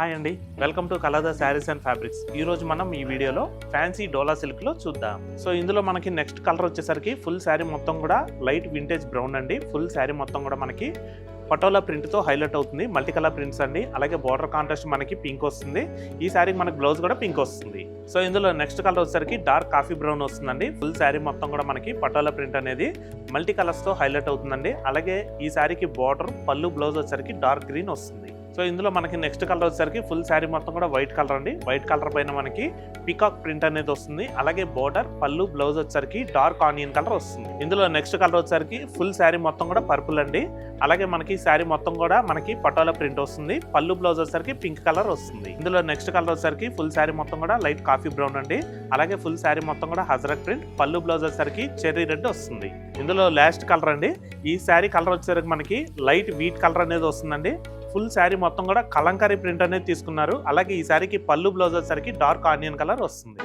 Hi అండి, welcome to Kalada sarees and fabrics. ఈ రోజు మనం ఈ వీడియోలో ఫ్యాన్సీ డోలా సిల్క్ లో చూద్దాం. సో ఇందులో మనకి నెక్స్ట్ కలర్ వచ్చేసరికి ఫుల్ శారీ మొత్తం కూడా లైట్ వింటేజ్ బ్రౌన్ అండి. ఫుల్ శారీ మొత్తం కూడా మనకి పటోలా ప్రింట్ తో హైలైట్ అవుతుంది. మల్టీ కలర్ ప్రింట్స్ అండి. అలాగే బార్డర్ కాంట్రాస్ట్ మనకి పింక్ వస్తుంది. ఈ శారీకి మనకి బ్లౌజ్ కూడా పింక్ వస్తుంది. సో ఇందులో నెక్స్ట్ కలర్ వచ్చేసరికి డార్క్ కాఫీ బ్రౌన్ వస్తుందండి. ఫుల్ శారీ మొత్తం కూడా మనకి పటోలా ప్రింట్ అనేది మల్టీ కలర్స్ తో హైలైట్ అవుతుందండి. అలాగే ఈ శారీకి బార్డర్ పళ్ళు బ్లౌజ్ వచ్చేసరికి డార్క్ గ్రీన్ వస్తుంది. సో ఇందులో మనకి నెక్స్ట్ కలర్ వచ్చేసరికి ఫుల్ శారీ మొత్తం కూడా వైట్ కలర్ అండి. వైట్ కలర్ పైన మనకి పికాక్ ప్రింట్ అనేది వస్తుంది. అలాగే బోర్డర్ పళ్ళు బ్లౌజ్ వచ్చేసరికి డార్క్ ఆనియన్ కలర్ వస్తుంది. ఇందులో నెక్స్ట్ కలర్ వచ్చేసరికి ఫుల్ శారీ మొత్తం కూడా పర్పుల్ అండి. అలాగే మనకి శారీ మొత్తం కూడా మనకి పటోలా ప్రింట్ వస్తుంది. పళ్ళు బ్లౌజ్ వచ్చేసరికి పింక్ కలర్ వస్తుంది. ఇందులో నెక్స్ట్ కలర్ వచ్చేసరికి ఫుల్ శారీ మొత్తం కూడా లైట్ కాఫీ బ్రౌన్ అండి. అలాగే ఫుల్ శారీ మొత్తం కూడా హజరక్ ప్రింట్, పళ్ళు బ్లౌజ్ వచ్చేసరికి చెర్రీ రెడ్ వస్తుంది. ఇందులో లాస్ట్ కలర్ అండి. ఈ శారీ కలర్ వచ్చేసరికి మనకి లైట్ వీట్ కలర్ అనేది వస్తుందండి. ఫుల్ శారీ మొత్తం కూడా కలంకారీ ప్రింట్ అనేది తీసుకున్నారు. అలాగే ఈ శారీకి పళ్ళు బ్లౌజ్ వచ్చేసరికి డార్క్ ఆనియన్ కలర్ వస్తుంది.